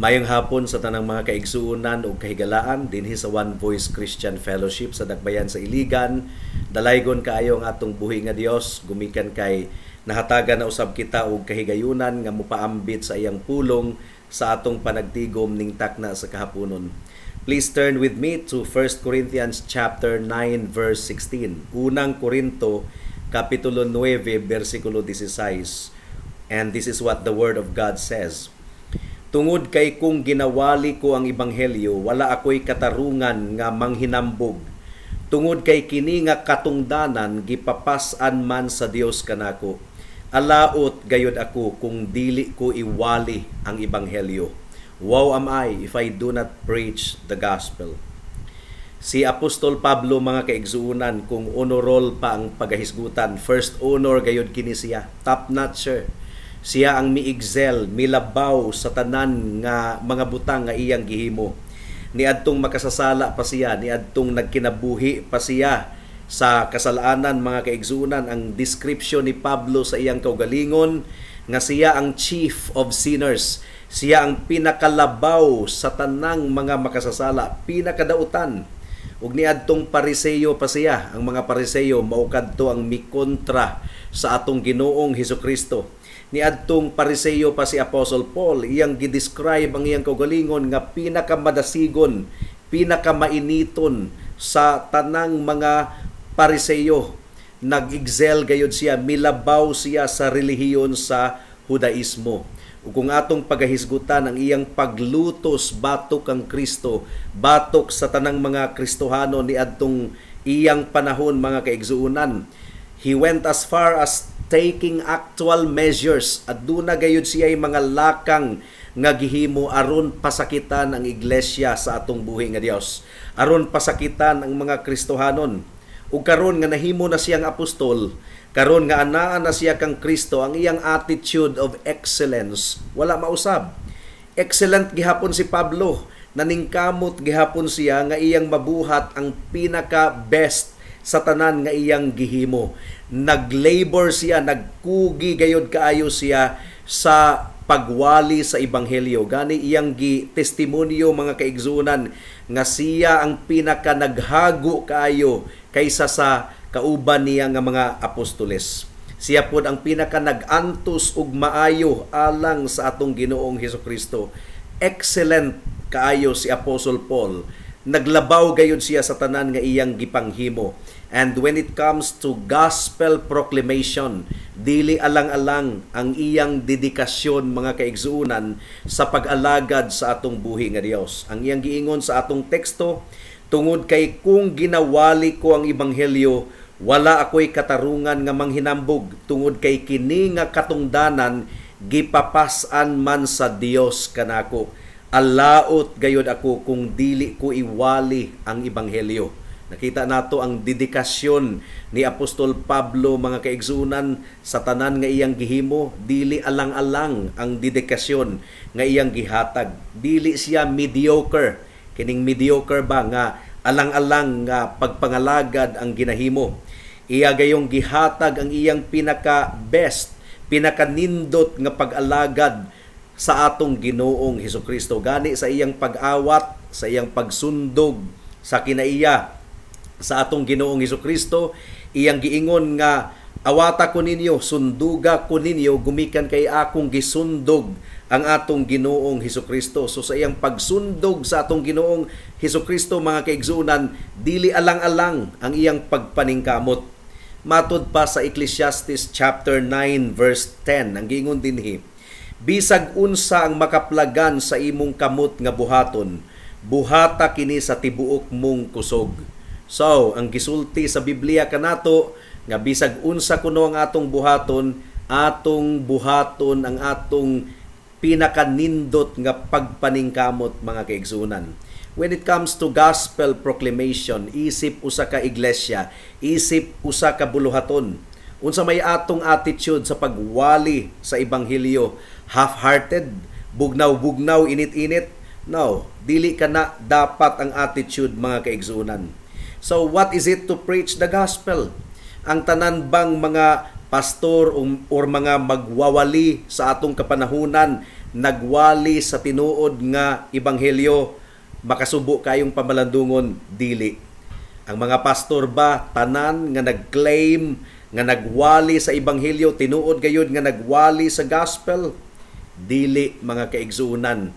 Mayong hapon sa tanang mga kaigsuunan o kahigalaan dinhi sa One Voice Christian Fellowship sa Dakbayan sa Iligan. Dalaygon kaayo ang atong buhi nga Dios, gumikan kay nahatagan na usab kita og kahigayunan nga mopaambit sa iyang pulong sa atong panagtigom ning takna sa kahaponon. Please turn with me to 1 Corinthians chapter 9 verse 16. Unang Korinto kapitulo 9 bersikulo 16. And this is what the word of God says. Tungod kay kung ginawali ko ang ebanghelyo, wala ako'y katarungan nga manghinambog. Tungod kay kini nga katungdanan, gipapas-an man sa Dios kanako. Alaot gayud ako kung dili ko iwali ang ebanghelyo. Woe am I if I do not preach the gospel. Si Apostol Pablo, mga kaigsuunan, kung honorol pa ang pagahisgutan, first honor gayud kini siya, top notcher. Siya ang miigzel, milabaw sa tanan nga mga butang nga iyang gihimo. Niadtong makasasala pa siya, niadtong nagkinabuhi pa siya sa kasalanan, mga kaigsuunan. Ang description ni Pablo sa iyang kaugalingon nga siya ang chief of sinners. Siya ang pinakalabaw sa tanang mga makasasala, pinakadautan. Ug niadtong pariseyo pa siya. Ang mga pariseyo mao kadto ang mikontra sa atong Ginoong Hesukristo. Niadtong pariseyo pa si Apostle Paul, iyang gidescribe ang iyang kaugalingon nga pinakamadasigon, pinakamainiton sa tanang mga pariseyo. Nag-excel gayud siya, milabaw siya sa relihiyon sa Judaismo. Ug kung atong pagahisgutan ang iyang paglutos batok ang Kristo, batok sa tanang mga Kristohano niadtong iyang panahon, mga kaigsuunan, he went as far as taking actual measures. Aduna gayud siya ay mga lakang nga gihimo aron pasakitan ang iglesia sa atong buhi nga Dios, aron pasakitan ang mga Kristohanon. Ug karon nga nahimo na siyang apostol, karon nga anaa na siya kang Kristo, ang iyang attitude of excellence wala mausab. Excellent gihapon si Pablo, naningkamot gihapon siya nga iyang mabuhat ang pinaka best sa tanan nga iyang gihimo. Naglabor siya, nagkugi gayod kaayo siya sa pagwali sa ebanghelyo. Gani iyang testimonyo, mga kaigsunan, nga siya ang pinaka naghago kaayo kaysa sa kauban niya nga mga apostoles. Siya pod ang pinaka nagantos ug maayo alang sa atong Ginoong Hesukristo. Excellent kaayo si Apostle Paul. Naglabaw gayud siya sa tanan nga iyang gipanghimo. And when it comes to gospel proclamation, dili alang-alang ang iyang dedikasyon, mga kaigsuunan, sa pag-alagad sa atong buhi nga Dios. Ang iyang giingon sa atong teksto, tungod kay kung ginawali ko ang ebanghelyo, wala ako'y katarungan nga manghinambog. Tungod kay kini nga katungdanan, gipapas-an man sa Dios kanako. Alaot gayud ako kung dili ko iwali ang ebanghelyo. Nakita nato ang dedikasyon ni Apostol Pablo, mga kaigsunan, sa tanan nga iyang gihimo. Dili alang-alang ang dedikasyon nga iyang gihatag. Dili siya mediocre. Kining mediocre ba nga alang-alang nga pagpangalagad ang ginahimo. Iya gayong gihatag ang iyang pinaka-best, pinaka-nindot nga pag-alagad sa atong Ginoong Hesukristo. Gani sa iyang pag-awat, sa iyang pagsundog sa kinaiya sa atong Ginoong Hesukristo, iyang giingon nga awata ko ninyo, sunduga ko ninyo, gumikan kay akong gisundog ang atong Ginoong Hesukristo. So sa iyang pagsundog sa atong Ginoong Hesukristo, mga kaigsunan, dili alang-alang ang iyang pagpaningkamot. Matod pa sa Ecclesiastes chapter 9 verse 10, ang giingon dinhi, bisag unsa ang makaplagan sa imong kamot nga buhaton, buhata kini sa tibuok mong kusog. So, ang gisulti sa Biblia kanato nga bisag unsa kuno ang atong buhaton ang atong pinakanindot nga pagpaningkamot, mga kaigsunan. When it comes to gospel proclamation, isip usa ka iglesia, isip usa ka buluhaton. Unsa may atong attitude sa pagwali sa ebanghelyo? Half-hearted, bugnaw-bugnaw, init-init? No, dili kana dapat ang attitude, mga kaigsunan. So what is it to preach the gospel? Ang tanan bang mga pastor or mga magwawali sa atong kapanahunan nagwali sa tinuod nga ebanghelyo makasubo kayong pamalandungon? Dili. Ang mga pastor ba tanan nga nag-claim nga nagwali sa ebanghelyo tinuod gayud nga nagwali sa gospel? Dili, mga kaigsuunan.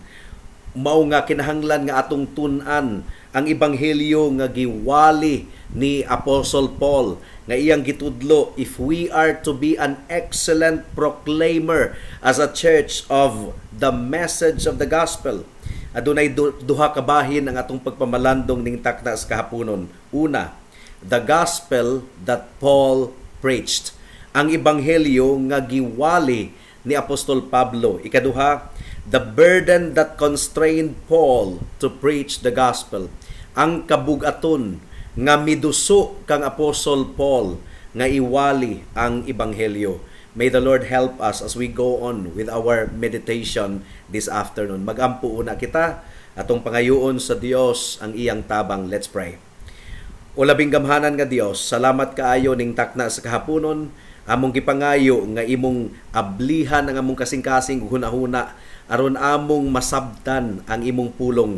Mao nga kinahanglan nga atong tun-an ang ebanghelyo nga giwali ni Apostle Paul nga iyang gitudlo, if we are to be an excellent proclaimer as a church of the message of the gospel, adunay duha ka bahin ang atong pagpamalandong ning takna sa kahaponon. Una, the gospel that Paul preached, ang ebanghelyo nga giwali ni Apostol Pablo. Ikaduha, the burden that constrained Paul to preach the gospel, ang kabug-aton nga miduso kang Apostle Paul nga iwali ang ebanghelyo. May the Lord help us as we go on with our meditation this afternoon. Magampo una kita atong pangayoon sa Dios ang iyang tabang. Let's pray. O labing gamhanan nga Dios, salamat kaayo ning takna sa kahaponon. Among gipangayo nga imong ablihan ang among kasing-kasing hunahuna aron among masabtan ang imong pulong.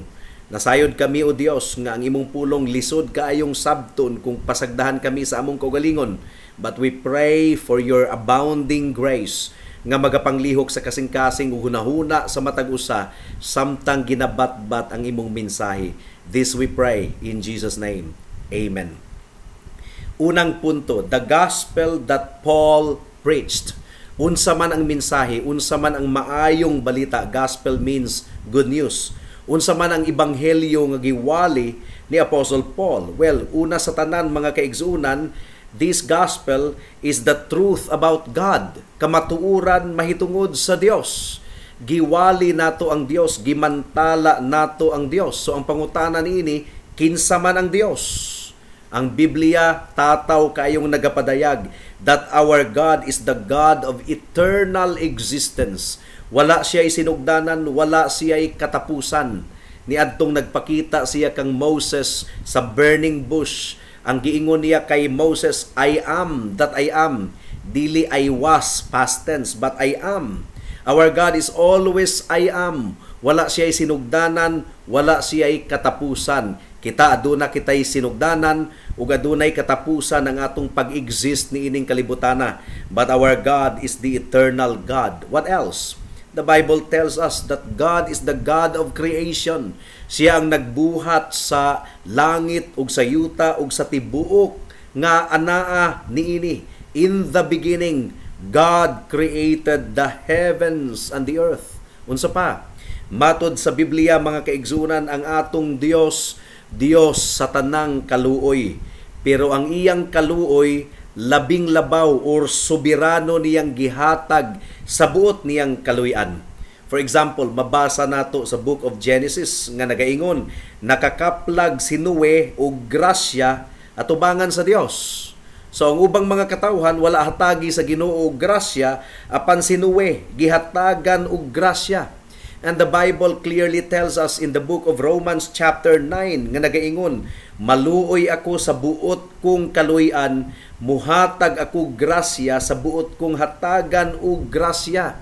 Nasayod kami o Dios nga ang imong pulong lisod kaayong sabton kung pasagdahan kami sa among kaugalingon. But we pray for your abounding grace nga magapanglihok sa kasing-kasing hunahuna sa matag usa samtang ginabatbat ang imong mensahe. This we pray in Jesus' name. Amen. Unang punto, the gospel that Paul preached. Unsa man ang mensahe, unsa man ang maayong balita, gospel means good news. Unsa man ang ebanghelyo nga giwali ni Apostle Paul? Well, una sa tanan mga kaigsuunan, this gospel is the truth about God. Kamatuuran mahitungod sa Dios. Giwali nato ang Dios, gimantala nato ang Dios. So ang pangutana niini, kinsa man ang Dios? Ang Biblia tataw kayong nagapadayag that our God is the God of eternal existence. Wala siya'y sinugdanan, wala siya'y katapusan. Niadtong nagpakita siya kang Moses sa burning bush. Ang giingon niya kay Moses, I am that I am. Dili I was, past tense, but I am. Our God is always I am. Wala siya'y sinugdanan, wala siya'y katapusan. Kita aduna kita'y sinugdanan ug adunay katapusan ang atong pag-exist ni ining kalibutana. But our God is the eternal God. What else? The Bible tells us that God is the God of creation. Siya ang nagbuhat sa langit ug sa yuta ug sa tibuok nga anaa niini. In the beginning, God created the heavens and the earth. Unsa pa? Matod sa Biblia mga kaigsunan, ang atong Dios, Dios sa tanang kaluoy. Pero ang iyang kaluoy labing labaw or soberano niyang gihatag sa buot niyang kaluyan. For example, mabasa nato sa Book of Genesis nga nagaingon, nakakaplag si Noe og grasya atubangan sa Dios. So ang ubang mga katawhan wala hatagi sa Ginoo og grasya, apan si Noe gihatagan og grasya. And the Bible clearly tells us in the book of Romans chapter 9 nga nagaingon, maluoy ako sa buot kong kaluyan, muhatag ako grasya sa buot kong hatagan og grasya.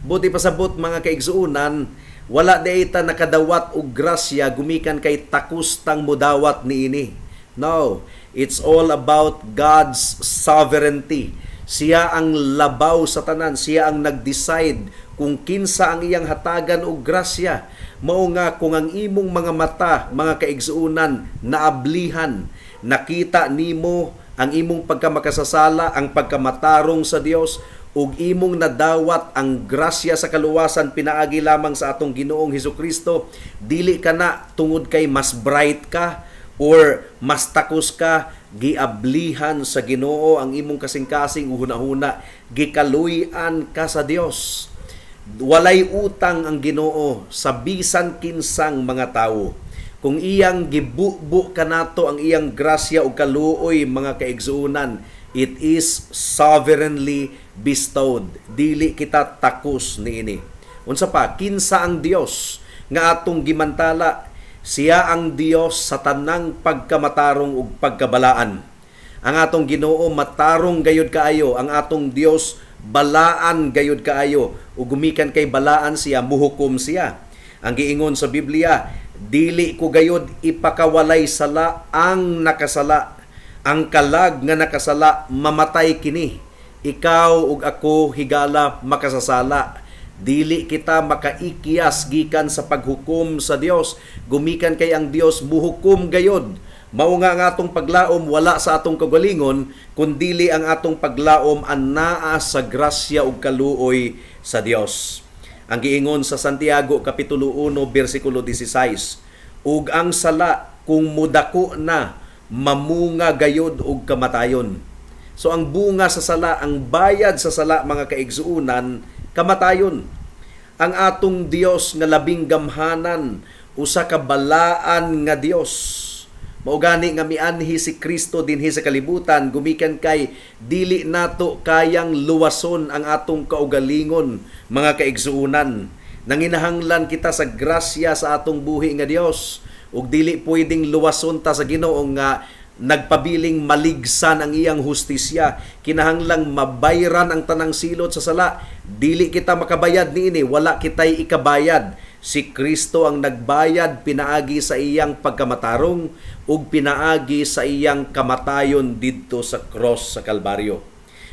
Buti pasabot mga kaigsuunan, wala dayta nakadawat og grasya gumikan kay takustang mudawat niini. No, it's all about God's sovereignty. Siya ang labaw sa tanan, siya ang nag-decide kung kinsa ang iyang hatagan og grasya. Mao nga kung ang imong mga mata, mga kaigsuunan, naablihan, nakita nimo ang imong pagkamakasasala, ang pagkamatarong sa Dios, ug imong nadawat ang grasya sa kaluwasan pinaagi lamang sa atong Ginoong Hesukristo, dili ka na tungod kay mas bright ka or mas takos ka, giablihan sa Ginoo ang imong kasing-kasing uhuna-huna, gikaluy-an ka sa Dios. Walay utang ang Ginoo sa bisan kinsang mga tawo. Kung iyang gibubo kanato ang iyang grasya o kaluoy mga kaigsuunan, it is sovereignly bestowed. Dili kita takos niini. Unsa pa, kinsa ang Dios nga atong gimantala? Siya ang Dios sa tanang pagkamatarong ug pagkabalaan. Ang atong Ginoo matarong gayud kaayo, ang atong Dios balaan gayud kaayo ug gumikan kay balaan siya muhukom siya. Ang giingon sa Biblia, dili ko gayud ipakawalay sala ang nakasala. Ang kalag nga nakasala mamatay kini. Ikaw ug ako higala makasasala. Dili kita makaikyas gikan sa paghukom sa Dios. Gumikan kay ang Dios muhukom gayod. Mao nga ang atong paglaom wala sa atong kagalingon, kundili ang atong paglaom anaa sa grasya ug kaluoy sa Dios. Ang giingon sa Santiago kapitulo 1 bersikulo 16, ug ang sala kung mudako na mamunga gayod og kamatayon. So ang bunga sa sala, ang bayad sa sala mga kaigsuunan, kamatayon. Ang atong Dios nga labing gamhanan, usa ka balaan nga Dios. Mao gani nga mianhi si Kristo dinhi sa kalibutan, gumikan kay dili nato kayang luwason ang atong kaugalingon mga kaigsuunan. Nanginahanglan kita sa grasya sa atong buhi nga Dios, ug dili pwedeng luwason ta sa Ginoo nga nagpabiling maligsan ang iyang hustisya. Kinahanglang mabayran ang tanang silot sa sala. Dili kita makabayad niini, wala kitay ikabayad. Si Kristo ang nagbayad pinaagi sa iyang pagkamatarong ug pinaagi sa iyang kamatayon didto sa cross sa Kalbaryo.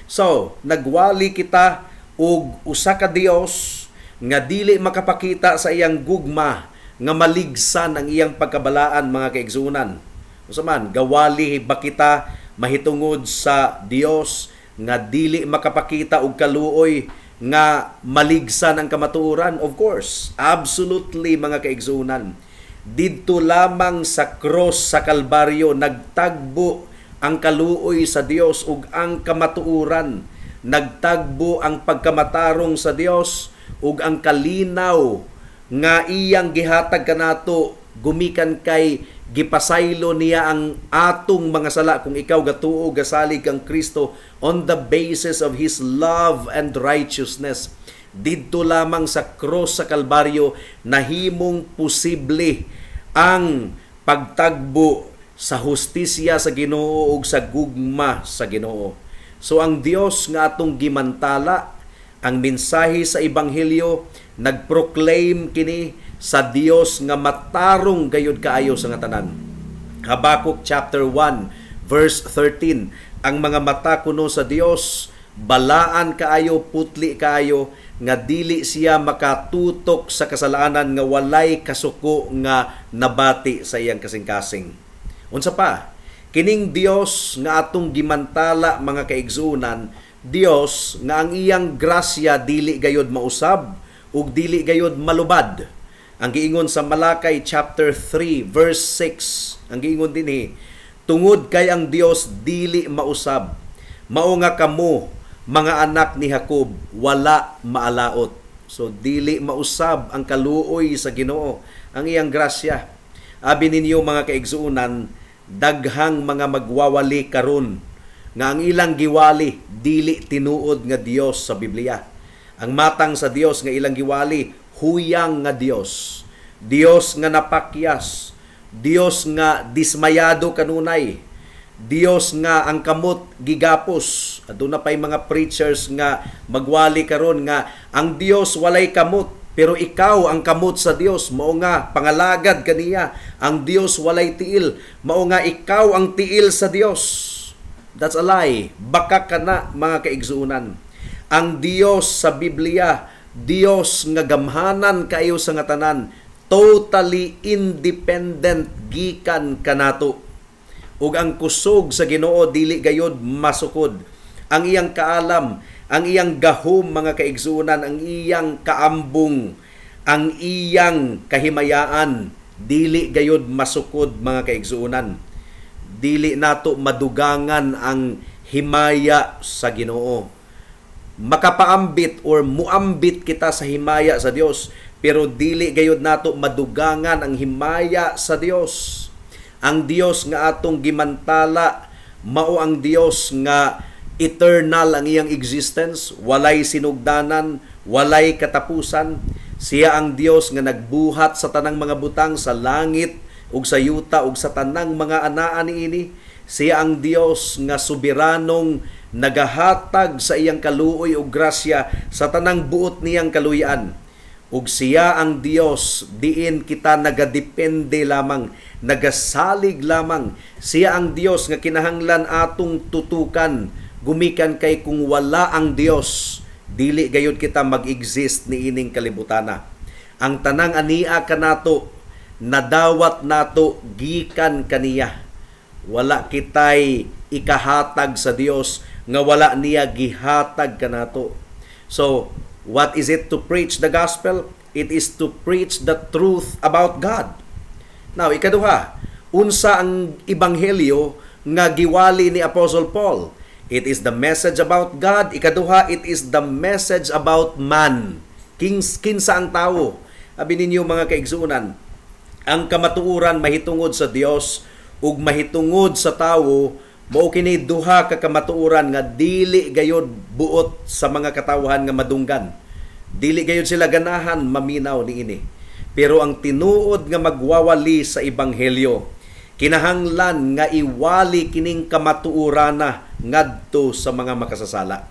So, nagwali kita og usa ka Dios nga dili makapakita sa iyang gugma nga maligsan ang iyang pagkabalaan mga kaigsunan. Usaman, gawali ba kita mahitungod sa Dios nga dili makapakita og kaluoy nga maligsan ang kamatuoran? Of course, absolutely mga kaigsunan. Didto lamang sa cross sa Kalbaryo nagtagbo ang kaluoy sa Dios ug ang kamatuoran. Nagtagbo ang pagkamatarong sa Dios ug ang kalinaw nga iyang gihatag kanato gumikan kay gipasaylo niya ang atong mga sala kung ikaw gatuo gasalig kang Kristo on the basis of His love and righteousness. Didto lamang sa cross sa Kalbaryo nahimong posible ang pagtagbo sa hustisya sa Ginoo ug sa gugma sa Ginoo. So ang Dios nga atong gimantala, ang mensahe sa Ebanghelyo, nagproclaim kini sa Dios nga matarong gayud kaayo sa nga tanan. Habakuk chapter 1 verse 13, ang mga mata kuno sa Dios balaan kaayo, putli kaayo, nga dili siya makatutok sa kasalanan, nga walay kasuko nga nabati sa iyang kasing-kasing. Unsa pa? Kining Dios nga atong gimantala mga kaigsunan, Dios nga ang iyang grasya dili gayud mausab ug dili gayud malubad. Ang giingon sa Malakay chapter 3 verse 6, ang giingon dinhi, tungod kay ang Dios dili mausab, mao nga kamo mga anak ni Jacob wala maalaot. So dili mausab ang kaluoy sa Ginoo, ang iyang grasya. Abi ninyo mga kaigsuunan, daghang mga magwawali karon nga ang ilang giwali dili tinuod nga Dios sa Biblia. Ang matang sa Dios nga ilang giwali, huyang nga Dios. Dios nga napakyas. Dios nga dismayado kanunay. Dios nga ang kamot gigapos. Aduna pay mga preachers nga magwali karon nga ang Dios walay kamot, pero ikaw ang kamot sa Dios. Mao nga pangalagad kaniya. Ang Dios walay tiil. Mao nga ikaw ang tiil sa Dios. That's a lie. Baka ka na mga kaigsuunan. Ang Dios sa Biblia, Dios nga gamhanan kayo sa nga tanan, totally independent gikan kanato. Ug ang kusog sa Ginoo dili gayud masukod. Ang iyang kaalam, ang iyang gahom mga kaigsuunan, ang iyang kaambong, ang iyang kahimayaan dili gayud masukod mga kaigsuunan. Dili nato madugangan ang himaya sa Ginoo. Makapaambit or muambit kita sa himaya sa Dios, pero dili gayud nato madugangan ang himaya sa Dios. Ang Dios nga atong gimantala mao ang Dios nga eternal ang iyang existence, walay sinugdanan, walay katapusan. Siya ang Dios nga nagbuhat sa tanang mga butang sa langit ug sa yuta ug sa tanang mga anaa niini. Siya ang Dios nga soberanong nagahatag sa iyang kaluoy ug grasya sa tanang buot niyang kaluyan. Ug siya ang Dios, diin kita nagadepende lamang, nagasalig lamang. Siya ang Dios nga kinahanglan atong tutukan, gumikan kay kung wala ang Dios, dili gayud kita mag-exist ni ining kalibutana. Ang tanang ania kanato, nadawat nato gikan kaniya. Wala kitay ikahatag sa Dios nga wala niya gihatag kanato. So, what is it to preach the gospel? It is to preach the truth about God. Now, ikaduha, unsa ang ebanghelyo nga giwali ni Apostle Paul? It is the message about God. Ikaduha, it is the message about man. Kinsa ang tao? Abi ninyo mga kaigsuunan, ang kamatuoran mahitungod sa Dios ug mahitungod sa tawo, mao kini duha ka kamatuoran nga dili gayud buot sa mga katawhan nga madunggan. Dili gayud sila ganahan maminaw niini. Pero ang tinuod nga magwawali sa ebanghelyo, kinahanglan nga iwali kining kamatuorana ngadto sa mga makasasala.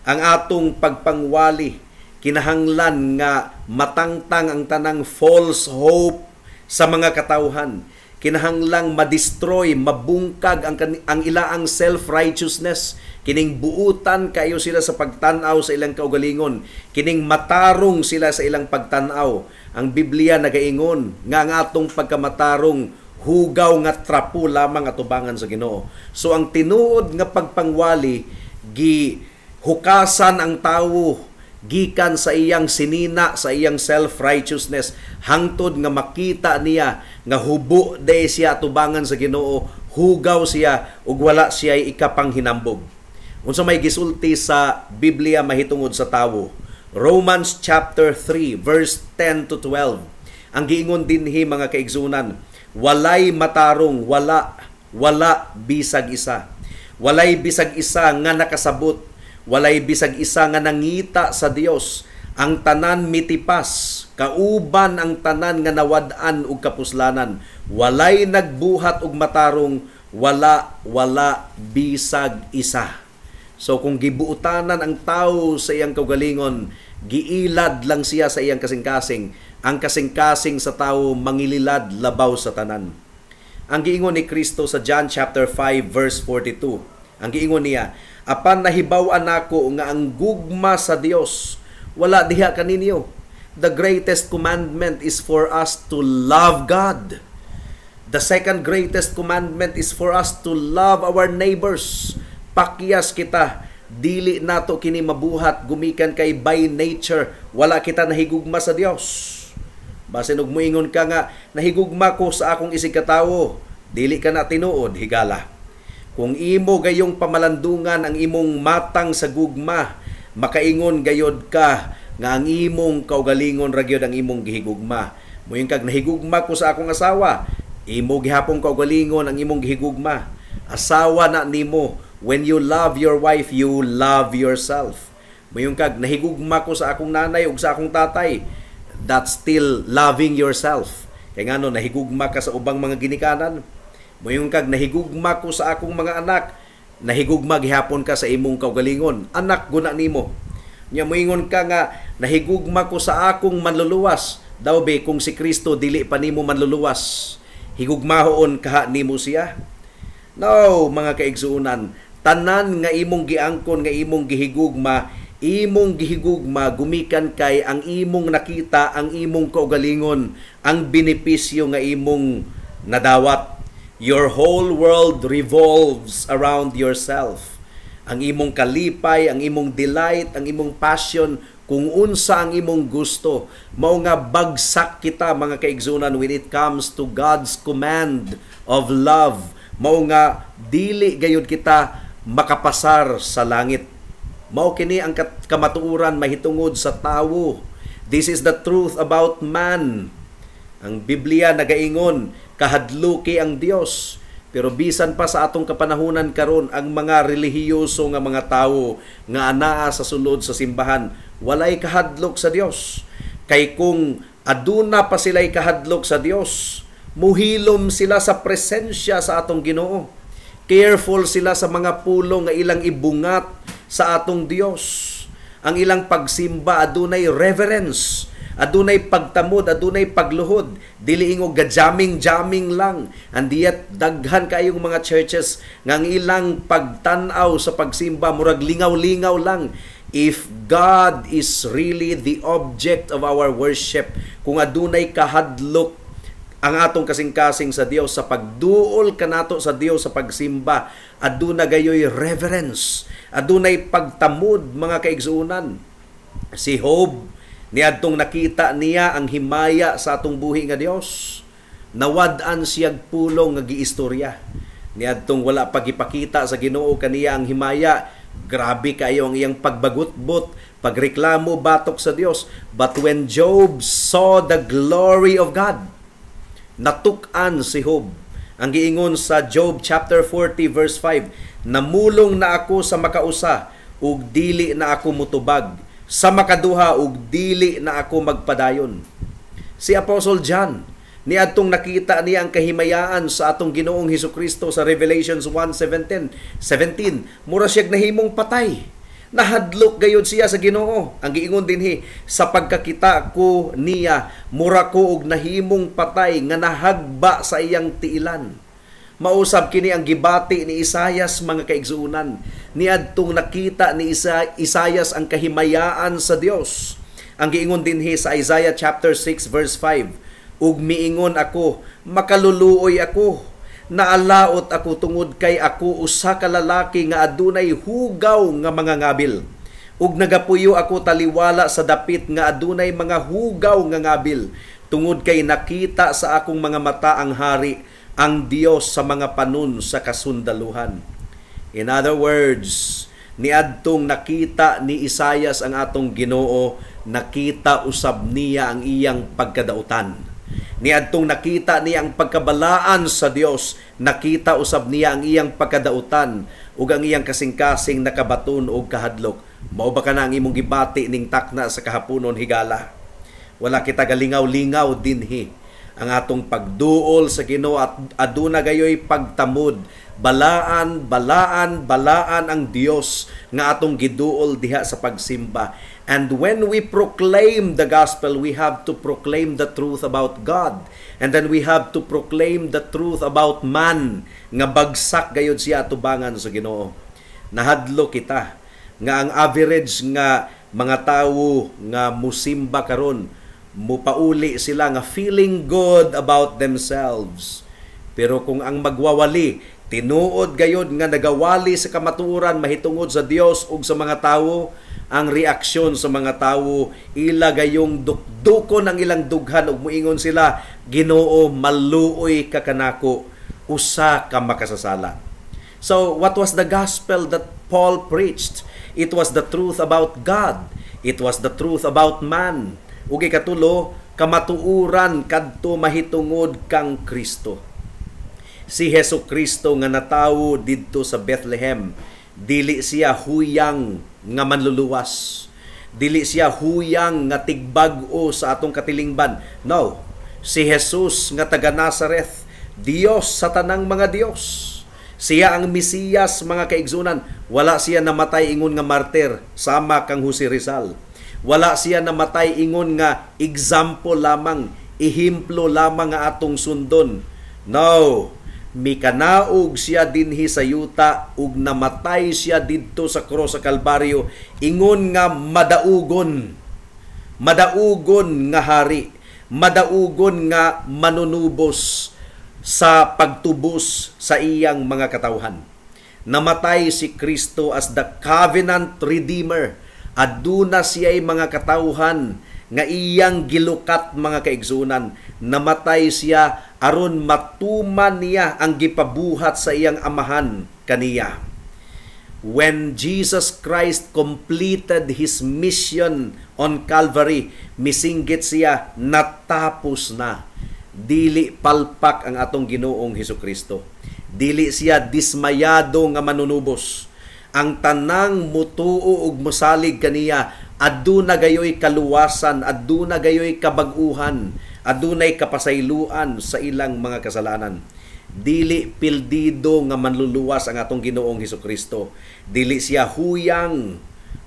Ang atong pagpangwali, kinahanglan nga matangtang ang tanang false hope sa mga katawhan. Kinahanglang ma-destroy, mabungkag ang ilaang self-righteousness. Kining buutan kayo sila sa pagtanaw sa ilang kaugalingon. Kining matarong sila sa ilang pagtanaw. Ang Biblia nagaingon nga ang atong pagkamatarong hugaw nga trapo lamang atubangan sa Ginoo. So ang tinuod nga pagpangwali, gihukasan ang tawo gikan sa iyang sinina, sa iyang self-righteousness, hangtod nga makita niya nga hubo day siya atubangan sa Ginoo, hugaw siya ug wala siya ikapanghinambog. Unsa may gisulti sa Biblia mahitungod sa tawo? Romans chapter 3 verse 10 to 12. Ang giingon dinhi mga kaigsunan, walay matarong, wala bisag isa. Walay bisag isa nga nakasabot. Walay bisag isa nga nangita sa Dios. Ang tanan mitipas, kauban ang tanan nga nawad-an ug kapuslanan. Walay nagbuhat og matarong, wala bisag isa. So kung gibuutanan ang tawo sa iyang kaugalingon, giilad lang siya sa iyang kasing-kasing. Ang kasing-kasing sa tawo mangililad labaw sa tanan. Ang giingon ni Kristo sa John chapter 5 verse 42. Ang giingon niya, apan nahibaw-an nako nga ang gugma sa Dios wala diha kaninyo. The greatest commandment is for us to love God. The second greatest commandment is for us to love our neighbors. Pakyas kita, dili nato kini mabuhat gumikan kay by nature, wala kita nahigugma sa Dios. Basin og moingon ka nga nahigugma ko sa akong isig katawo, dili ka na tinuod, higala. Kung imo gayong pamalandungan ang imong matang sa gugma, makaingon gayod ka nga ang imong kaugalingon ra gyud ang imong gihigugma. Moingon kag nahigugma ko sa akong asawa, imo gihapon kaugalingon ang imong gihigugma. Asawa na nimo. When you love your wife, you love yourself. Moingon kag nahigugma ko sa akong nanay ug sa akong tatay, that's still loving yourself. Kay ngano nahigugma ka sa ubang mga ginikanan. Moingon kag nahigugma ko sa akong mga anak, nahigugma gihapon ka sa imong kaugalingon. Anak guna nimo. Nya moingon ka nga nahigugma ko sa akong manluluwas. Daw be kung si Kristo dili pa nimo manluluwas, higugmahoon kaha nimo siya? No, mga kaigsuunan, tanan nga imong giangkon nga imong gihigugma gumikan kay ang imong nakita, ang imong kaugalingon, ang benepisyo nga imong nadawat. Your whole world revolves around yourself. Ang imong kalipay, ang imong delight, ang imong passion, kung unsa ang imong gusto, mao nga bagsak kita mga kaigsunan when it comes to God's command of love. Mao nga dili gayud kita makapasar sa langit. Mao kini ang kamatuoran mahitungod sa tawo. This is the truth about man. Ang Biblia nagaingon, kahadluki ang Dios. Pero bisan pa sa atong kapanahunan karon, ang mga relihiyoso nga mga tawo nga anaa sa sulod sa simbahan, walay kahadlok sa Dios. Kay kung aduna pa sila'y kahadlok sa Dios, muhilom sila sa presensya sa atong Ginoo. Careful sila sa mga pulong nga ilang ibungat sa atong Dios. Ang ilang pagsimba adunay reverence, adunay pagtamod, adunay pagluhod, dili ingog jamming lang. Andiyat daghan kayong mga churches nga ang ilang pagtan-aw sa pagsimba murag lingaw-lingaw lang. If God is really the object of our worship, kung adunay kahadlok ang atong kasing-kasing sa Dios sa pagduol kanato sa Dios sa pagsimba, aduna gayoy reverence, adunay pagtamod mga kaigsuunan. Si Job, niadtong nakita niya ang himaya sa atong buhi nga Dios, nawad-an siyag pulong nga giistorya. Niadtong wala pagipakita sa Ginoo kaniya ang himaya, grabe kayo ang iyang pagbagutbot, pagreklamo batok sa Dios. But when Job saw the glory of God, natuk-an si Job. Ang giingon sa Job chapter 40 verse 5, namulong na ako sa makausa ug dili na ako mutubag, sa makaduha ug dili na ako magpadayon. Si Apostle John, niadtong nakita niya ang kahimayaan sa atong Ginoong Hesukristo sa Revelations 1:17, mura siyag nahimong patay. Nahadlok gayud siya sa Ginoo. Ang giingon dinhi, sa pagkakita ko niya, mura ko og nahimong patay nga nahagba sa iyang tiilan. Mausab kini ang gibati ni Isaias mga kaigsuunan. Niadtong nakita ni Isaias ang kahimayaan sa Dios. Ang giingon dinhi sa Isaiah chapter 6 verse 5, ug miingon ako, makaluluoy ako, naalaot ako tungod kay ako usa ka lalaki nga adunay hugaw nga mga ngabil. Ug nagapuyo ako taliwala sa dapit nga adunay mga hugaw nga ngabil, tungod kay nakita sa akong mga mata ang hari, ang Dios sa mga panon sa kasundaluhan. In other words, niadtong nakita ni Isaias ang atong Ginoo, nakita usab niya ang iyang pagkadautan. Niadtong nakita niya ang pagkabalaan sa Dios, nakita usab niya ang iyang pagkadautan ug ang iyang kasing-kasing nakabaton og kahadlok. Mao ba kana ang imong gibati ning takna sa kahaponon higala? Wala kita galingaw-lingaw dinhi. Ang atong pagduol sa Ginoo at aduna gayoy pagtamod, balaan ang Dios nga atong giduol diha sa pagsimba. And when we proclaim the gospel, we have to proclaim the truth about God. And then we have to proclaim the truth about man, nga bagsak gayud siya tubangan sa Ginoo. Nahadlo kita nga ang average nga mga tawo nga musimba karon, mupauli sila nga feeling good about themselves. Pero kung ang magwawali, tinuod gayod nga nagawali sa kamatuoran mahitungod sa Dios ug sa mga tawo, ang reaksyon sa mga tawo, ila gayong dukdukon ang ilang dughan ug muingon sila, Ginoo, maluoy ka kanako, usa ka makasasala. So, what was the gospel that Paul preached? It was the truth about God. It was the truth about man. Ug ikatulo, kamatuoran kadto mahitungod kang Kristo. Si Hesukristo nga natawo didto sa Bethlehem, dili siya huyang nga manluluwas. Dili siya huyang nga tigbag-o sa atong katilingban. No, si Jesus nga taga Nazareth, Dios sa tanang mga Dios. Siya ang Mesiyas mga kaigsunan. Wala siya namatay ingon nga martir sama kang Jose Rizal. Wala siya namatay ingon nga example lamang, ihimplo lamang nga atong sundon. No, mikanaog siya dinhi sa yuta ug namatay siya didto sa krus sa Kalbaryo ingon nga madaugon nga hari, madaugon nga manunubos sa pagtubos sa iyang mga katawhan. Namatay si Kristo as the covenant redeemer. Aduna siya'y mga katawhan nga iyang gilukat mga kaigsunan. Namatay siya aron matuman niya ang gipabuhat sa iyang amahan kaniya. When Jesus Christ completed His mission on Calvary, misinggit siya, natapos na. Dili palpak ang atong Ginoong Hesukristo. Dili siya dismayado nga manunubos. Ang tanang mutuo ug mosalig kaniya, aduna gayoy kaluwasan, aduna gayoy kabag-uhan, adunay kapasayloan sa ilang mga kasalanan. Dili pildido nga manluluwas ang atong Ginoong Hesukristo. Dili siya huyang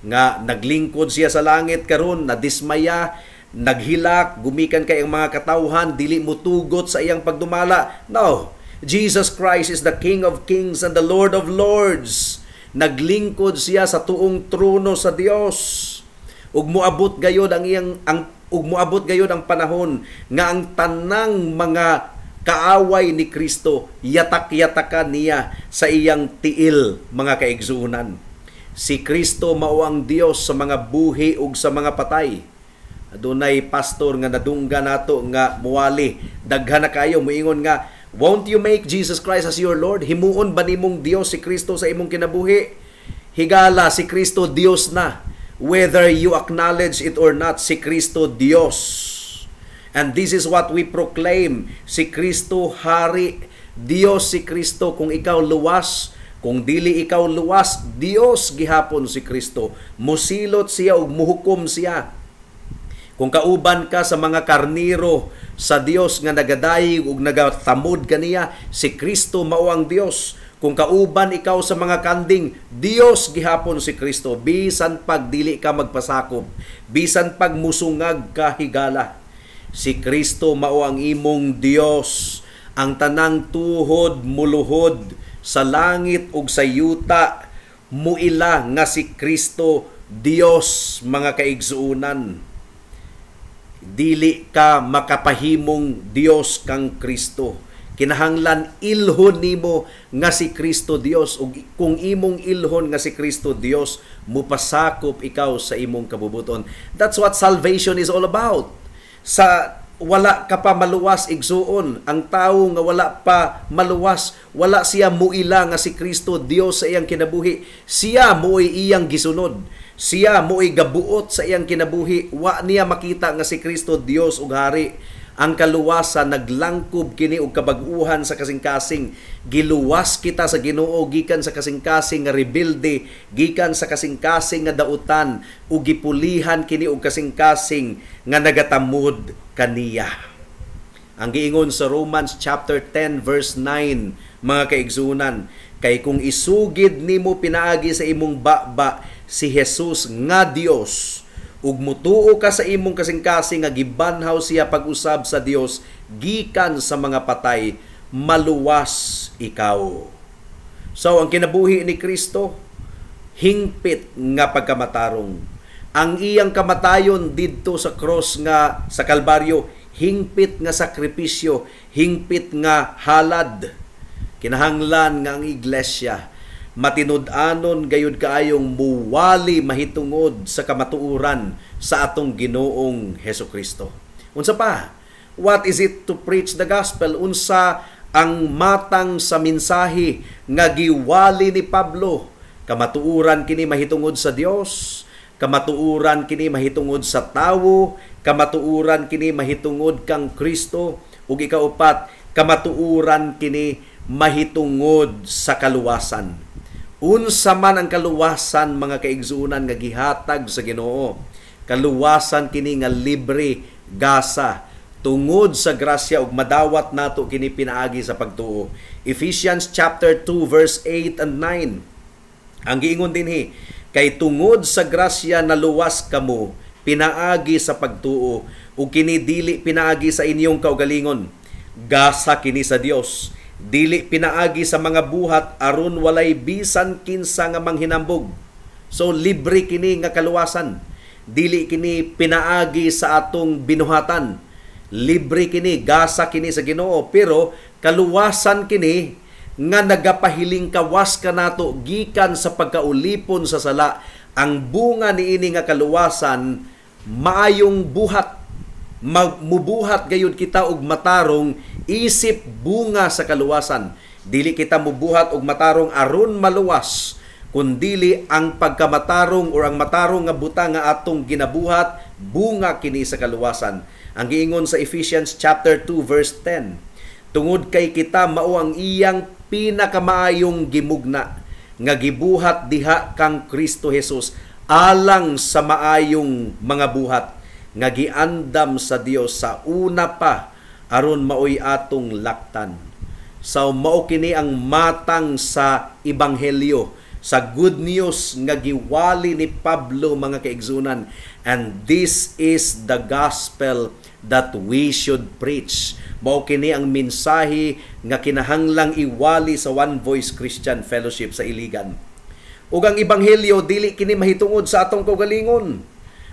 nga naglingkod siya sa langit karon, nadismaya, naghilak, gumikan kay ang mga katawhan, dili mutugot sa iyang pagdumala. No, Jesus Christ is the King of Kings and the Lord of Lords. Naglingkod siya sa tuong trono sa Dios. Ug moabot gayod ang panahon nga ang tanang mga kaaway ni Kristo yatak-yatakan niya sa iyang tiil, mga kaigsuunan. Si Kristo mao ang Dios sa mga buhi ug sa mga patay. Adunay pastor nga nadungga nato nga muwali, daghan na kayo moingon nga, won't you make Jesus Christ as your Lord? Himuon ba nimong Dios si Kristo sa imong kinabuhi? Higala, si Kristo Dios na. Whether you acknowledge it or not, si Kristo Dios. And this is what we proclaim. Si Kristo Hari. Dios si Kristo. Kung ikaw luwas, kung dili ikaw luwas, Dios gihapon si Kristo. Musilot siya ug muhukom siya. Kung kauban ka sa mga karniro sa Dios nga nagadayeg ug nagatamod kaniya, si Kristo mao ang Dios. Kung kauban ikaw sa mga kanding, Dios gihapon si Kristo. Bisan pag dili ka magpasakop, bisan pag musungag ka higala, si Kristo mao ang imong Dios. Ang tanang tuhod muluhod sa langit ug sa yuta muila nga si Kristo Dios, mga kaigsuunan. Dili ka makapahimong Dios kang Kristo. Kinahanglan ilhon nimo nga si Kristo Dios, ug kung imong ilhon nga si Kristo Dios, mupasakop ikaw sa imong kabubuton. That's what salvation is all about. Sa wala ka pa maluwas igsuon, ang tawo nga wala pa maluwas, wala siya muila nga si Kristo Dios sa iyang kinabuhi. Siya mo'y iyang gisunod. Siya mo'y gabuot sa iyang kinabuhi. Wa niya makita nga si Kristo Dios ug Hari. Ang kaluwasan naglangkob kini og kabag-uhan sa kasing-kasing. Giluwas kita sa Ginoo gikan sa kasing-kasing nga rebelde, gikan sa kasing-kasing nga dautan, ug gipulihan kini og kasing-kasing nga nagatamod kaniya. Ang giingon sa Romans chapter 10 verse 9, mga kaigsunan, kay kung isugid nimo pinaagi sa imong baba si Jesus nga Dios, ug mutuo ka sa imong kasing-kasing nga gibanhaw siya pag-usab sa Dios gikan sa mga patay, maluwas ikaw. So ang kinabuhi ni Kristo, hingpit nga pagkamatarong. Ang iyang kamatayon didto sa cross nga sa Kalbaryo, hingpit nga sakripisyo, hingpit nga halad. Kinahanglan nga ang iglesia matinud-anon gayud kaayong muwali mahitungod sa kamatuoran sa atong Ginoong Hesukristo. Unsa pa? What is it to preach the gospel? Unsa ang matang sa mensahe nga giwali ni Pablo? Kamatuoran kini mahitungod sa Dios, kamatuoran kini mahitungod sa tawo, kamatuoran kini mahitungod kang Kristo, ug ikaupat, kamatuoran kini mahitungod sa kaluwasan. Unsa man ang kaluwasan, mga kaigsuunan, nga gihatag sa Ginoo. Kaluwasan kini nga libre gasa tungod sa grasya ug madawat nato kini pinaagi sa pagtuo. Ephesians chapter 2 verse 8 and 9. Ang giingon dinhi, kay tungod sa grasya naluwas kamo pinaagi sa pagtuo, ug kini dili pinaagi sa inyong kaugalingon. Gasa kini sa Dios. Dili pinaagi sa mga buhat aron walay bisan kinsa nga manghinambog. So libre kini nga kaluwasan. Dili kini pinaagi sa atong binuhatan. Libre kini, gasa kini sa Ginoo, pero kaluwasan kini nga nagapahiling kawas ka nato gikan sa pagkaulipon sa sala. Ang bunga niini nga kaluwasan maayong buhat. Mubuhat gayud kita og matarong isip bunga sa kaluwasan. Dili kita mubuhat og matarong aron maluwas, kundili ang pagkamatarong o ang matarong nga butang nga atong ginabuhat bunga kini sa kaluwasan. Ang giingon sa Ephesians chapter 2 verse 10, tungod kay kita mao ang iyang pinakamaayong gimugna nga gibuhat diha kang Kristo Jesus alang sa maayong mga buhat nga giandam sa Dios sa una pa aron maoy atong laktan. So mao kini ang matang sa ebanghelyo, sa good news nga giwali ni Pablo, mga kaigsunan. And this is the gospel that we should preach. Mao kini ang mensahe nga kinahanglang iwali sa One Voice Christian Fellowship sa Iligan. Ug ang ebanghelyo dili kini mahitungod sa atong kaugalingon.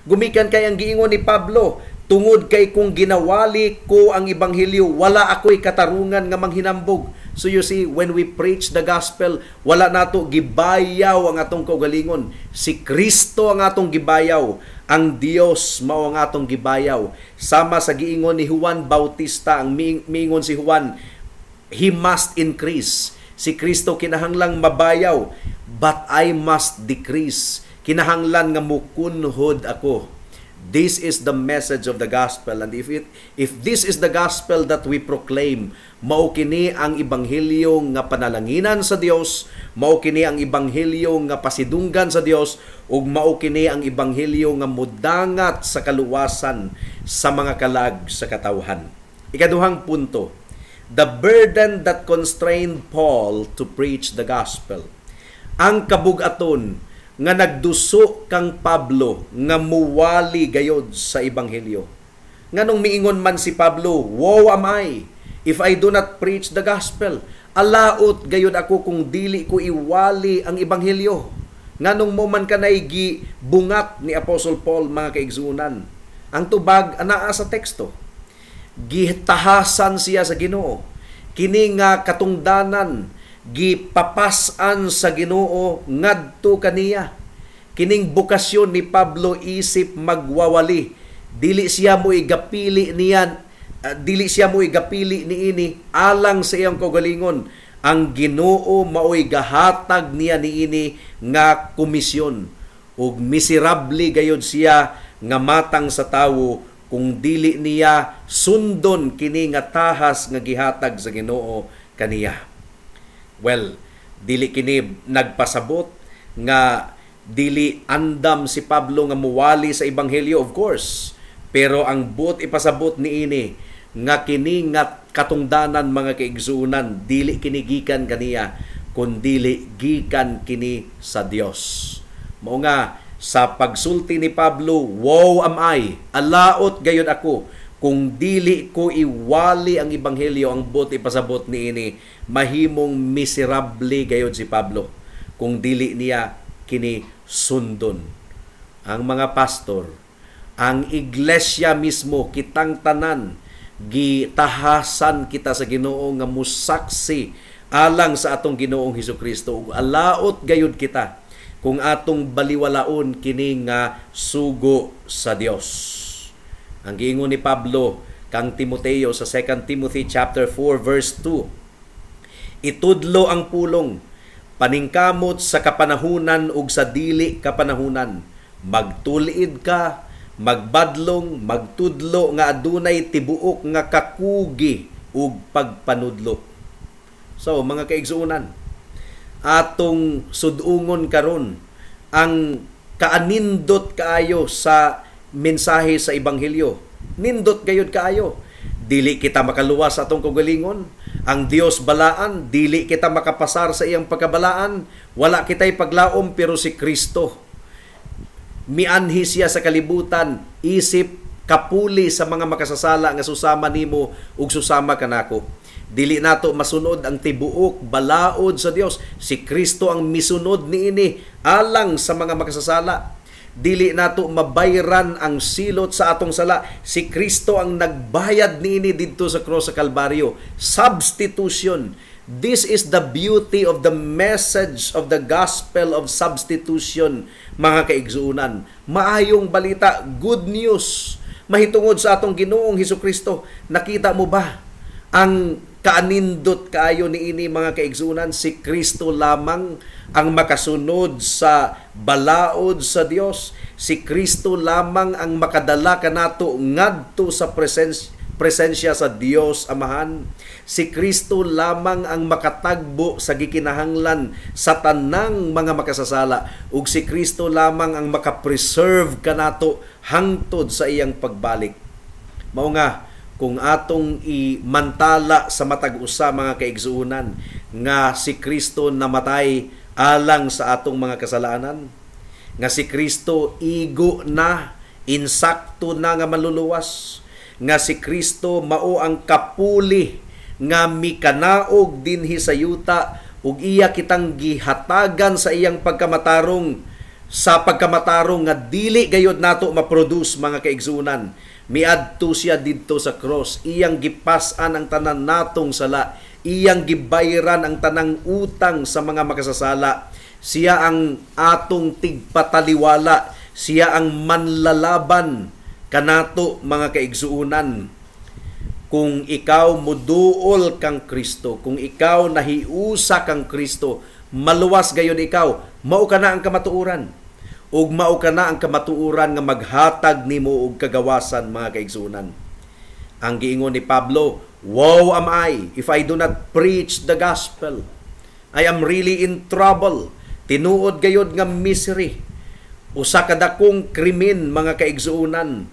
Gumikan kay ang giingon ni Pablo, tungod kay kung ginawali ko ang ebanghelyo, wala ako'y katarungan nga manghinambog. So you see, when we preach the gospel, wala nato gibayaw ang atong kaugalingon. Si Kristo ang atong gibayaw. Ang Dios mao ang atong gibayaw. Sama sa giingon ni Juan Bautista, ang miingon si Juan, he must increase. Si Kristo kinahanglang mabayaw, but I must decrease. Kinahanglan nga mukunhod ako. This is the message of the gospel, and if this is the gospel that we proclaim, mao kini ang ebanghelyo nga panalanginan sa Dios, mao kini ang ebanghelyo nga pasidunggan sa Dios, ug mao kini ang ebanghelyo nga mudangat sa kaluwasan sa mga kalag sa katawhan. Ikaduhang punto, the burden that constrained Paul to preach the gospel. Ang kabug-aton nga nagduso kang Pablo nga muwali gayod sa ebanghelyo. Nganong miingon man si Pablo, woe am I if I do not preach the gospel. Alaot gayod ako kung dili ko iwali ang ebanghelyo. Nganong mo man kanay gibungat ni Apostle Paul, mga kaigsunan. Ang tubag anaa sa teksto. Gitahasan siya sa Ginoo. Kini nga katungdanan gipapasan sa Ginoo ngadto kaniya. Kining bukasyon ni Pablo isip magwawali. Dili siya mo igapili niyan, dili siya mo igapili niini alang sa iyang kaugalingon. Ang Ginoo mao'y gahatag niya niini nga komisyon. Ug miserable gayud siya nga matang sa tawo kung dili niya sundon kini nga tahas nga gihatag sa Ginoo kaniya. Well, dili kini nagpasabot nga dili andam si Pablo nga muwali sa ebanghelyo, of course. Pero ang buot ipasabot niini nga kini nga katungdanan, mga kaigsunan, dili kini gikan kaniya, kundi gikan kini sa Dios. Mao nga sa pagsulti ni Pablo, woe am I, alaot gayud ako kung dili ko iwali ang ebanghelyo. Ang buot ipasabot niini, mahimong miserable gayud si Pablo kung dili niya kini sundon. Ang mga pastor, ang iglesia mismo, kitang tanan, gitahasan kita sa Ginoo nga musaksi alang sa atong Ginoong Hesukristo. Ug alaot gayud kita kung atong baliwalaon kini nga sugo sa Dios. Ang giingon ni Pablo kang Timoteo sa 2 Timothy chapter 4 verse 2. Itudlo ang pulong, paningkamot sa kapanahunan ug sa dili kapanahunan. Magtulid ka, magbadlong, magtudlo nga adunay tibuok nga kakugi ug pagpanudlo. So, mga kaigsuunan, atong sudungon karon ang kaanindot kaayo sa mensahe sa ebanghelyo. Nindot gayud kaayo. Dili kita makaluwas sa atong kaugalingon. Ang Dios balaan, dili kita makapasar sa iyang pagkabalaan. Wala kitay paglaom, pero si Kristo mianhi siya sa kalibutan, isip kapuli sa mga makasasala nga susama nimo ug susama kanako. Dili nato masunod ang tibuok balaod sa Dios. Si Kristo ang misunod niini alang sa mga makasasala. Dili nato mabayran ang silot sa atong sala. Si Kristo ang nagbayad niini didto sa cross sa Kalbaryo. Substitution. This is the beauty of the message of the gospel of substitution, mga kaigsuunan. Maayong balita, good news, mahitungod sa atong Ginoong Hesukristo. Nakita mo ba ang kaanindot kaayo niini, mga kaigsuunan? Si Kristo lamang ang makasunod sa balaod sa Dios. Si Kristo lamang ang makadala kanato ngadto sa presensya sa Dios Amahan. Si Kristo lamang ang makatagbo sa gikinahanglan sa tanang mga makasasala, ug si Kristo lamang ang makapreserve kanato hangtod sa iyang pagbalik. Mao nga, kung atong imantala sa matag usa mga kaigsuonan nga si Kristo namatay alang sa atong mga kasalanan, nga si Kristo igo na, insakto na nga maluluwas, nga si Kristo mao ang kapuli nga mikanaog dinhi sa yuta ug iya kitang gihatagan sa iyang pagkamatarong, sa pagkamatarong nga dili gayud nato ma-produce mga kaigsuonan. Miadto siya didto sa cross, iyang gipas-an ang tanan natong sala, iyang gibayran ang tanang utang sa mga makasasala. Siya ang atong tigpataliwala, siya ang manlalaban kanato mga kaigsuonan. Kung ikaw muduol kang Kristo, kung ikaw nahiusa kang Kristo, maluwas gayon ikaw, mao ka na ang kamatuoran. Ug mao ka na ang kamatuoran nga maghatag nimo og kagawasan mga kaigsuonan. Ang giingon ni Pablo, "Woe am I if I do not preach the gospel. I am really in trouble." Tinuod gayod nga misery. Usa ka dakong krimen mga kaigsuonan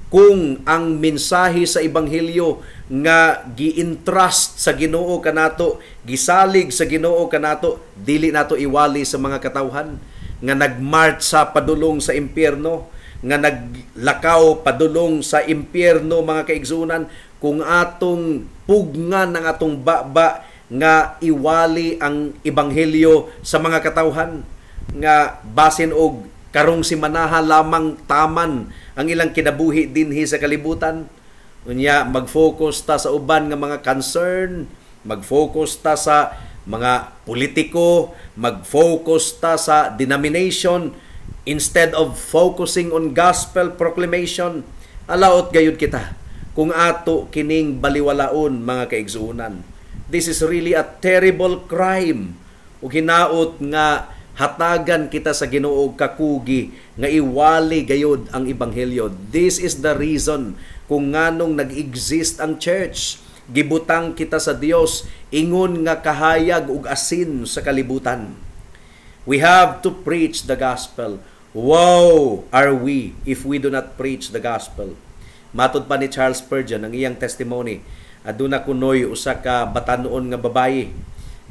kung ang mensahe sa ebanghelyo nga gi-entrust sa Ginoo kanato, gisalig sa Ginoo kanato, dili nato iwali sa mga katawhan nga nagmarch sa padulong sa impyerno, nga naglakaw padulong sa impyerno mga kaigsuonan, kung atong pugngan ang atong baba nga iwali ang ebanghelyo sa mga katawhan, nga basin og karong simanaha lamang taman ang ilang kinabuhi dinhi sa kalibutan. Unya mag-focus ta sa uban nga mga concern, mag-focus ta sa mga politiko, mag-focus ta sa denomination instead of focusing on gospel proclamation. Alaot gayud kita kung ato kining baliwalaon mga kaigsuonan. This is really a terrible crime. Ug hinaot nga hatagan kita sa Ginoo kakugi nga iwali gayud ang ebanghelyo. This is the reason kung nganong nag-exist ang church. Gibutang kita sa Dios ingon nga kahayag ug asin sa kalibutan. We have to preach the gospel. Woe are we if we do not preach the gospel. Matod pa ni Charles Spurgeon ang iyang testimony, aduna kunoy usa ka batanon nga babayi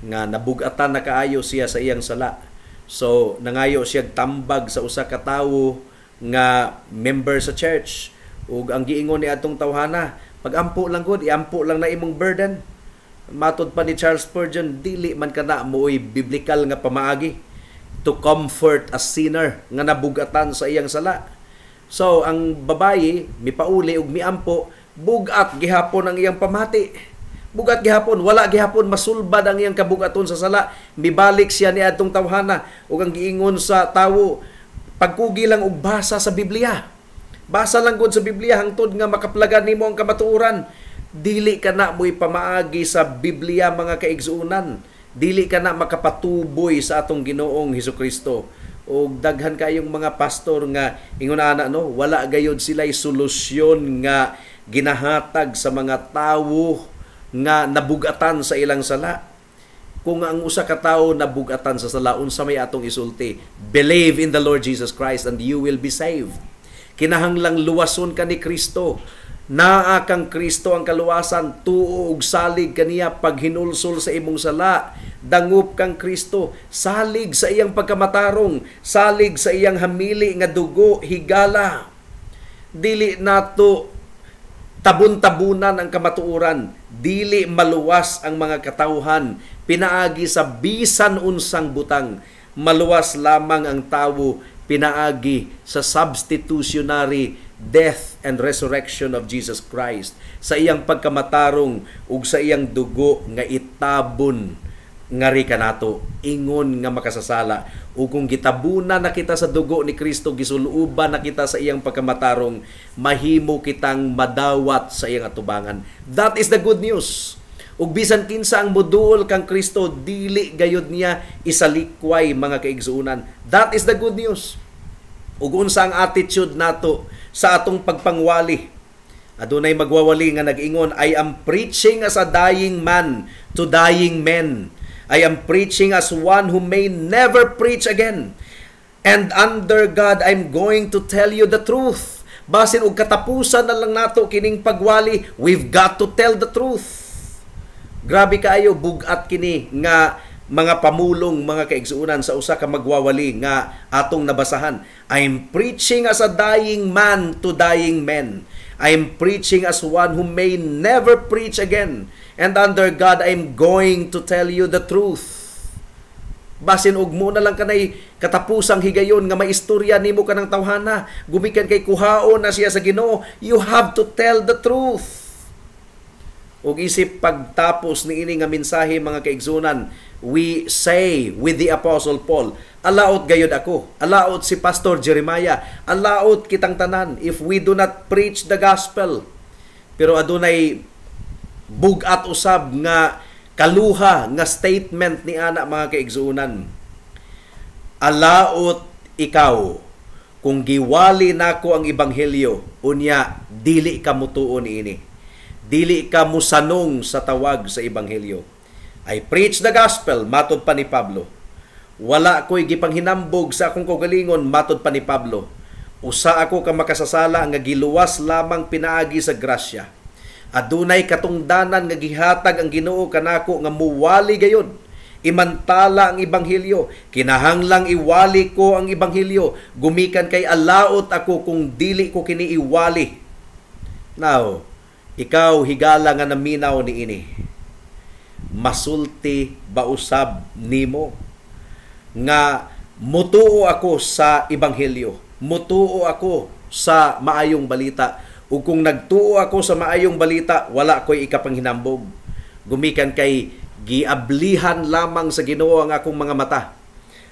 nga nabugatan na kaayo siya sa iyang sala. So nangayo siya tambag sa usa ka tawo nga member sa church, ug ang giingon ni atong tawhana, pag-ampo lang gud, iampo lang na imong burden. Matod pa ni Charles Spurgeon, dili man kana mo'y biblical nga pamaagi to comfort a sinner nga nabugatan sa iyang sala. So ang babayi mipauli ug miampo, bugat gihapon ang iyang pamati. Bugat gihapon, wala gihapon masulbad ang iyang kabugaton sa sala. Mibalik siya ni atong tawhana ug ang giingon sa tawo, pagkugi lang og basa sa Biblia. Basa lang gud sa Biblia hangtod nga makaplagan nimo ang kamatuoran. Dili ka na mo'y pamaagi sa Biblia mga kaigsuonan. Dili ka na makapatuboy sa atong Ginoong Hesukristo. O daghan kayong mga pastor nga ingon ana no, wala gayud sila'y solusyon nga ginahatag sa mga tawo nga nabugatan sa ilang sala. Kung ang usa ka tawo nabugatan sa sala, unsa may atong isulti? Believe in the Lord Jesus Christ and you will be saved. Kinahanglang luwason ka ni Kristo. Naa kang Kristo ang kaluwasan, tuo ug salig kaniya paghinulsol sa imong sala. Dangup kang Kristo, salig sa iyang pagkamatarong, salig sa iyang hamili nga dugo, higala. Dili nato tabun-tabunan ang kamatuoran, dili maluwas ang mga katawhan, pinaagi sa bisan unsang butang. Maluwas lamang ang tawo pinaagi sa substitutionary death and resurrection of Jesus Christ, sa iyang pagkamatarong ug sa iyang dugo nga itabon ngari kanato, ingon nga makasasala. O kung gitabunan na kita sa dugo ni Kristo, gisuluban na kita sa iyang pagkamatarong, mahimo kitang madawat sa iyang atubangan. That is the good news. Ug bisan kinsa ang moduol kang Kristo, dili gayud niya isalikway mga kaigsuonan. That is the good news. Ug unsa ang attitude nato sa atong pagpangwali? Adunay magwawali nga nag-ingon, I am preaching as a dying man to dying men. I am preaching as one who may never preach again. And under God, I'm going to tell you the truth. basin og katapusan na lang nato kining pagwali, we've got to tell the truth. Grabe kaayo bugat kini nga mga pamulong, mga kaigsuunan sa usa ka magwawali nga atong nabasahan. I'm preaching as a dying man to dying men. I'm preaching as one who may never preach again. And under God, I'm going to tell you the truth. Basin og mo na lang kanay katapusang higayon nga maistorya nimo kanang tawhana. Gumikan kay kuhaon na siya sa Ginoo. You have to tell the truth. Og isip pagtapos ni ini nga mensahe, mga kaigsunan, we say with the Apostle Paul, alaot gayod ako, alaot si Pastor Jeremiah, alaot kitang tanan if we do not preach the gospel. Pero adunay bugat usab nga kaluha nga statement ni ana, mga kaigsunan. Alaot ikaw kung giwali nako ang ebanghelyo, unya dili ka mutuon ini. Dili ka musanong sa tawag sa ebanghelyo. I preach the gospel, matod pa ni Pablo. Wala ko'y gipanghinambog sa akong kaugalingon, matod pa ni Pablo. Usa ako ka makasasala nga giluwas lamang pinaagi sa grasya. Adunay katungdanan nga gihatag ang Ginoo kanako nga muwali gayud. Imantala ang ebanghelyo. Kinahanglang iwali ko ang ebanghelyo. Gumikan kay alaot ako kung dili ko kini iwali. Now, ikaw higala nga naminaw ni ini. Masulti ba usab nimo nga mutuo ako sa ebanghelyo, mutuo ako sa maayong balita, ug kung nagtuo ako sa maayong balita, wala ko'y ikapanghinambog. Gumikan kay giablihan lamang sa Ginoo ang akong mga mata,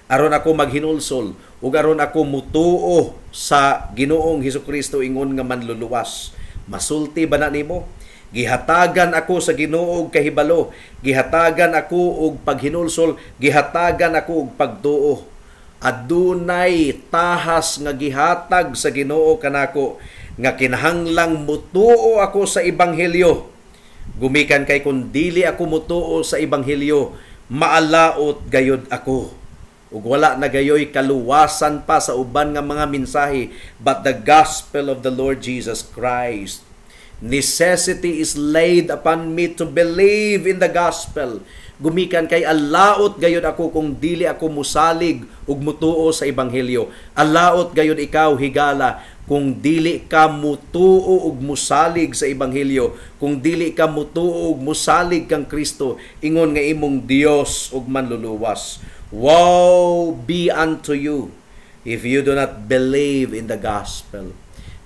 aron ako maghinulsol, ug aron ako mutuo sa Ginoong Hesukristo ingon nga manluluwas. Masulti ba na nimo? Gihatagan ako sa Ginoo og kahibalo, gihatagan ako og paghinulsol, gihatagan ako og pagtuo. Adunay tahas nga gihatag sa Ginoo kanako nga kinahanglang mutuo ako sa ebanghelyo. Gumikan kay kun dili ako mutuo sa ebanghelyo, maalaot gayud ako. Ug wala na gayoy kaluwasan pa sa uban nga mga mensahe but the gospel of the Lord Jesus Christ. Necessity is laid upon me to believe in the gospel. Gumikan kay alaot gayud ako kung dili ako musalig ug mutuo sa ebanghelyo. Alaot gayud ikaw higala kung dili ka mutuo ug musalig sa ebanghelyo, kung dili ka mutuo ug musalig kang Kristo, ingon nga imong Dios ug manluluwas. Woe be unto you if you do not believe in the gospel.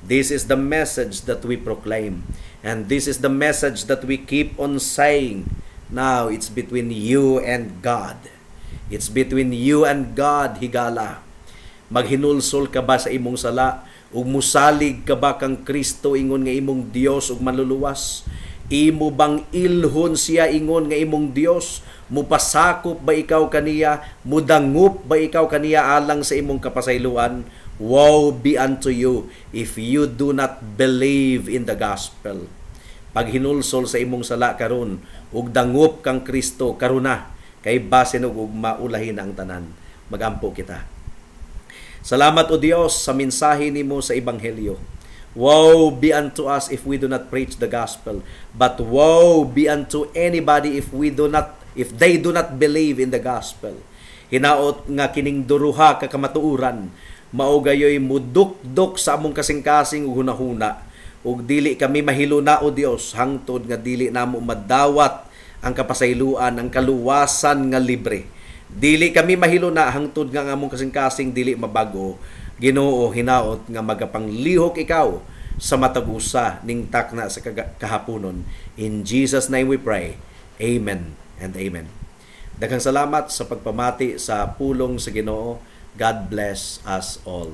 This is the message that we proclaim. And this is the message that we keep on saying. Now, it's between you and God. It's between you and God, higala. Maghinulsol ka ba sa imong sala? Ug musalig ka ba kang Kristo ingon nga imong Dios ug manluluwas? Imo bang ilhon siya ingon nga imong Dios? Mupasakop ba ikaw kaniya? Mudangup ba ikaw kaniya alang sa imong kapasayloan? Woe be unto you if you do not believe in the gospel. Pag hinulsol sa imong sala karon ug dangup kang Kristo karuna, kay basin ug maulahin ang tanan. Magampo kita. Salamat o Dios sa mensahe nimo sa ebanghelyo. Woe be unto us if we do not preach the gospel, but woe be unto anybody if they do not believe in the gospel. Hinaot nga kining duruha ka kamatuoran, mao gayoy mudukdok sa among kasing-kasing ug hunahuna, ug dili kami mahiluna o Dios hangtod nga dili namo madawat ang kapasayloan, ang kaluwasan nga libre. Dili kami mahiluna hangtod nga among kasing-kasing dili mabago. Ginoo, hinaot nga magapanglihok ikaw sa matag-usa ning takna sa kahaponon. In Jesus' name we pray. Amen and amen. Daghang salamat sa pagpamati sa pulong sa Ginoo. God bless us all.